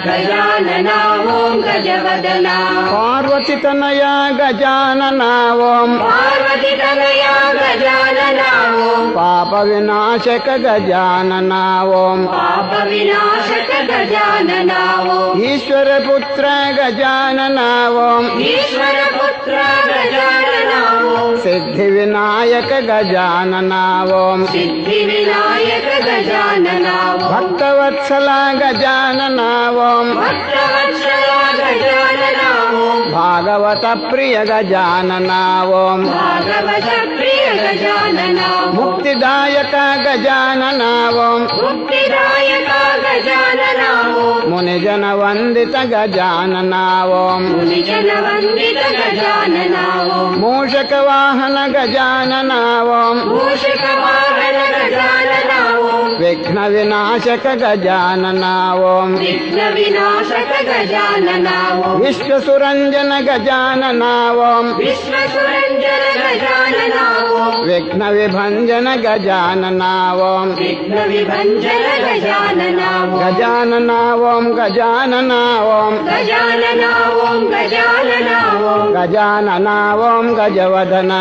గజానన ఓం గజవదన పార్వతి తనయ గజానన ఓం పార్వతి తనయ గజానన ఓం పాప వినాశక గజానన ఓం పాప వినాశక గజానన ఓం ఈశ్వర పుత్ర గజానన ఓం ఈశ్వర పుత్ర గజానన ఓం సిద్ధి వినాయక గజానన ఓం సిద్ధి వినాయక గజానన ఓం భక్తవత్సల గజానన ఓం భక్తవత్సల గజానన ఓం భాగవత ప్రియ గజానన ఓం భాగవత ప్రియ గజానన ఓం ముక్తిదాయక గజానన ఓం ముక్తిదాయక గజానన ఓం మునిజన వందిత గజానన ఓం మునిజన వందిత గజానన ఓం మూషక వాహన గజానన ఓం మూషిక వాహన గజానన ఓం విఘ్న వినాశక గజానన ఓం విఘ్న వినాశక గజానన ఓం విశ్వసురంజన గజానన ఓం విశ్వసురంజన గజానన ఓం విఘ్న విభంజన గజానన ఓం విఘ్న విభంజన గజానన ఓం గజానన ఓం గజానన ఓం గజానన ఓం గజానన ఓం గజానన ఓం గజవదన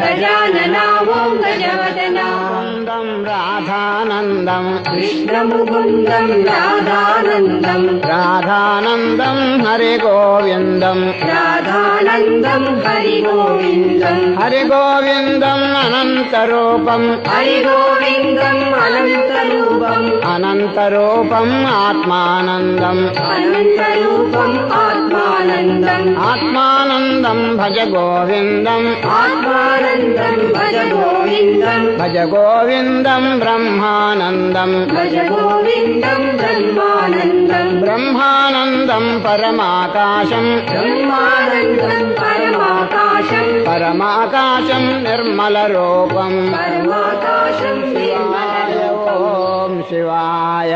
గజానన ఓం గజవదన నందం రాధానందం కృష్ణముకుందం రాధానందం రాధానందం హరి గోవిందం రాధానందం హరి గోవిందం హరి గోవిందం అనంతరూపం హరి గోవిందం అనంతరూపం అనంతరూపం ఆత్మానందం అనంతరూపం ఆత్మానందం ఆత్మానందం భజ గోవిందం ఆత్మానందం భజ గోవిందం భజ గోవిందం బ్రహ్మానందం భజ గోవిందం బ్రహ్మానందం బ్రహ్మానందం పరమాకాశం బ్రహ్మానందం పరమాకాశం పరమాకాశం నిర్మల రూపం పరమాకాశం నిర్మల ఓం శివాయ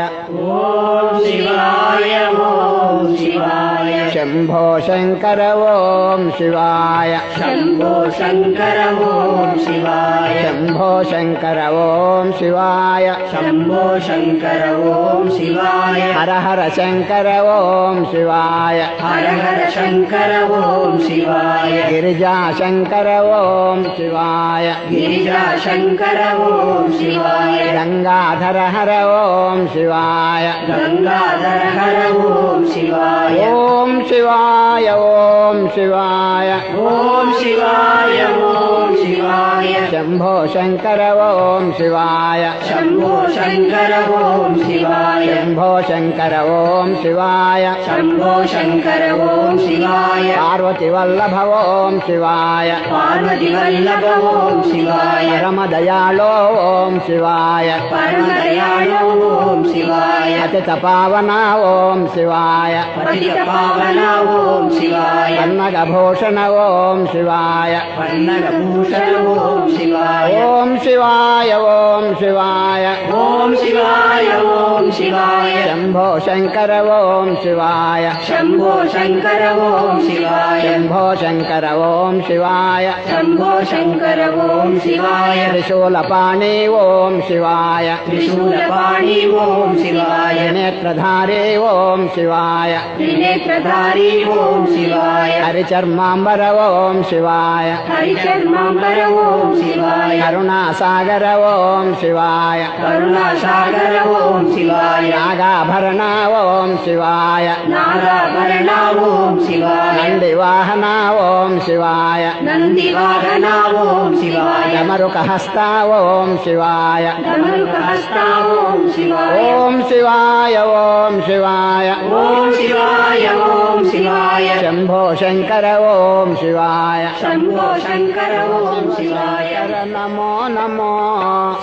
ఓం శివాయ ఓం శివాయ శంభో శంకర ఓం శివాయ శంభో శంకర ఓం శివాయ శంభో శంకర ఓం శివాయ శంభో శంకర ఓం శివాయ హర హర శంకర ఓం శివాయ హర హర శంకర ఓం శివాయ గిరిజా శంకర ఓం శివాయ గిరిజా శంకర ఓం శివాయ గంగాధర హర ఓం శివాయ గంగాధర హర ఓం శివాయ ఓం శివాయ ఓం శివాయ ఓం శివాయ ఓం శివాయ శంభో శంకర ఓం శివాయ శంభో శంకర ఓం శివాయ శంభో శంకర ఓం శివాయ శంభో శంకర ఓం శివాయ పార్వతి వల్లభ ఓం శివాయ పార్వతి వల్లభ ఓం శివాయ పరమదయాళో ఓం శివాయ పరమదయాళో ఓం శివాయ అతిత పావన ఓం శివాయ పతిత పావన ఓం శివాయ పన్నగభూషణ ఓం శివాయ పన్నగభూషణ ఓం శివాయ ఓం శివాయ ఓం శివాయ ఓం శివాయ ఓం శివాయ శంభో శంకర ఓం శివాయ శంభో శంకర ఓం శివాయ శంభో శంకర ఓం శివాయ శంభో శంకర ఓం శివాయ త్రిశూలపాణి ఓం శివాయ త్రిశూలపాణి ఓం శివాయ నేత్రధారి ఓం శివాయ త్రినేత్రధారి ఓం శివాయ హరిచర్మాంబర ఓం శివాయ హరిచర్మాంబర ఓం శివాయ కరుణాసాగర ఓం శివాయ కరుణాసాగర ఓం శివాయ నాగాభరణ ఓం శివాయ నాగాభరణ ఓం శివాయ నందివాహన ఓం శివాయ నందివాహన ఓం శివాయ డమరుకహస్త ఓం శివాయ డమరుకహస్త ఓం శివాయ ఓం శివాయ ఓం శివాయ ఓం శివాయ ఓం శివాయ శంభో శంకర ఓం శివాయ శంభో శంకర ఓం శివాయ నమో నమో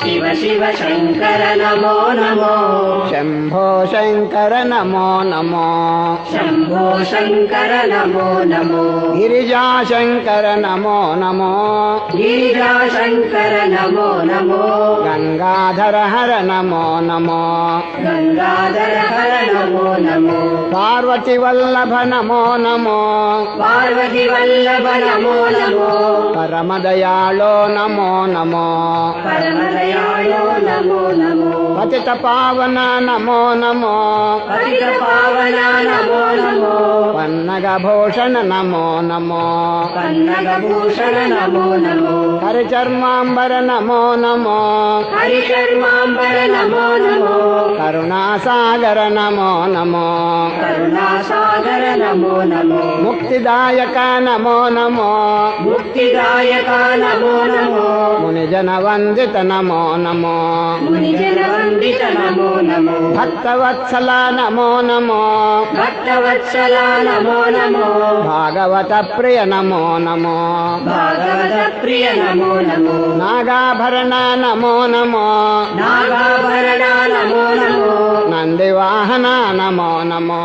శివ శివ శంకర నమో నమో శంభో శంకర నమో నమో శంభో శంకర నమో నమో గిరిజాశంకర నమో నమో గిరిజాశంకర నమో నమో గంగాధర హర నమో నమో గంగాధర హర నమో నమో పార్వతి వల్లభ నమో నమో పార్వతి వల్లభ నమో నమో పరమదయాళో నమో నమో పరమదయాళో నమో నమో పతిత పావన నమో నమో పతిత పావన నమో నమో పన్నగ భూషణ నమో నమో పన్నగ భూషణ నమో నమో హరిచర్మాంబర నమో నమో హరి శర్మాంబర నమో నమో కరుణాసాగర నమో నమో కరుణాసాగర నమో నమో ముక్తిదాయక నమో నమో ముక్తిదాయక నమో నమో మునిజన వందిత నమో నమో మునిజన వందిత నమో నమో భక్తవత్సల నమో నమో భక్తవత్సల నమో నమో భాగవత ప్రియ నమో నమో భాగవత ప్రియ నమో నమో నాగాభరణ నమో నమో నాగాభరణ నమో నమో నందివాహన నమో నమో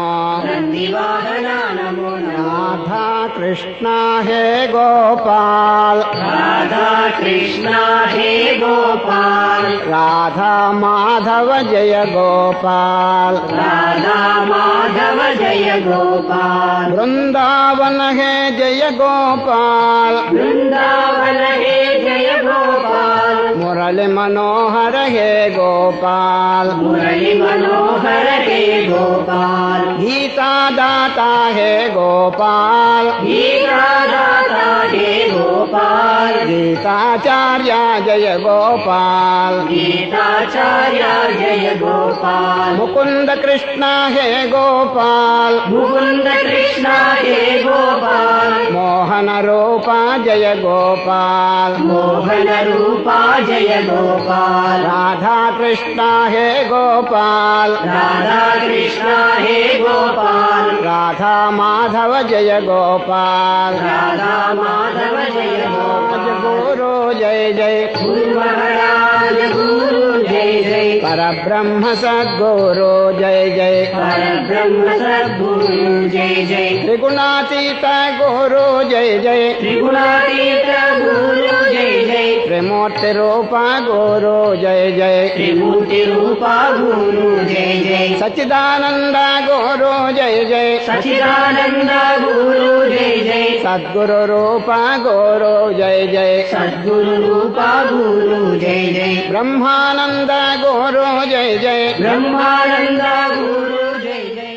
నందివాహన నమో నమో రాధా కృష్ణ హే గోపాల్ రాధా కృష్ణ హే గోపాల్ రాధా మాధవ జయ గోపాల్ రాధా మాధవ జయ గోపాల్ బృందావన హే జయ గోపాల్ బృందావన హే జయ గోపాల్ మురళి మనోహర హే గోపాల్ మురళి మనోహర హే గోపాల్ గీతాదాత హే గోపాల్ గీతాదాతా హే గోపాల్ గీతాచార్య జయ గోపాల్ గీతాచార్య జయ గోపాల్ ముకుంద కృష్ణ హే గోపాల్ ముకుంద కృష్ణ హే గోపాల్ మోహన రూప జయ గోపాల్ మోహన రూపా జయ గోపాల్ రాధా కృష్ణ హే గోపాల్ రాధా కృష్ణ హే గోపాల్ రాధా మాధవ జయ గోపాల్ రాధా మాధవ జయ గోపాల్ గురు జయ జయ గురు మహారాజ గురు జయ జయ పరబ్రహ్మ సద్గురు జయ జయ పరబ్రహ్మ సద్గురు జయ జయ త్రిగుణాతీత గురు జయ జయ త్రిగుణాతీత గురు జయ జయ త్రిమూర్తి రూప గురు జయ జయ త్రిమూర్తి రూపా గురు జయ జయ సచిదానంద గురు జయ జయ సచిదానంద గురు జయ జయ సద్గురు రూప గురు జయ జయ సద్గురు రూపా గురు జయ జయ బ్రహ్మానంద గురు జయ జయ బ్రహ్మానంద గురు జయ జయ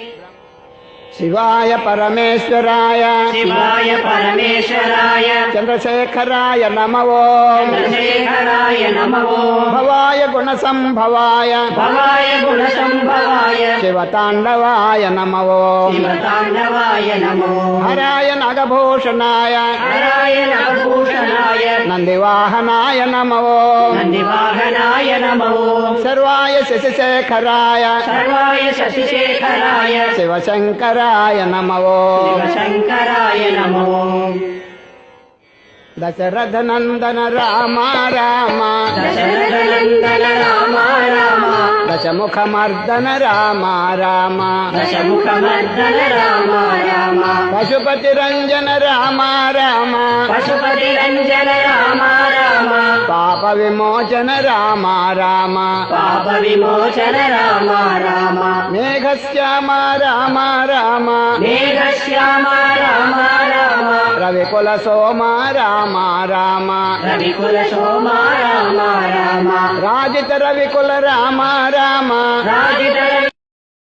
శివాయ పరమేశ్వరాయ శివాయ పరమేశ్వరాయ చంద్రశేఖరాయ నమో ఓం చంద్రశేఖరాయ నమో భవాయ గుణ సంభవాయ భవాయ గుణ సంభవాయ శివతాండవాయ నమో ఓం శివతాండవాయ నమో హరాయ నాగభూషణాయ హరాయ నభూషణాయ నందివాహనాయ నమో ఓం నందివాహనాయ నమో సర్వాయ శశిశేఖరాయ సర్వాయ శశిశేఖరాయ శివశంకరాయ నమో ఓం శివశంకరాయ నమో దశరథ నందన రామ రామ దశరథనందన రామ రామ దశముఖమర్దన రామ రామ దశముఖమర్దన రామ రామ పశుపతి రంజన రామ రామ పశుపతి రంజన రామ రామ పాప విమోచన రామ రామ పాప విమోచన రామ రామ మేఘశ్యామ రామ రామ మేఘశ్యామ రామ రామ రవికుల సోమ రామ రామ రవికుల సోమ రామ రామ రాజిత రవికుల రామ రామ రాజిత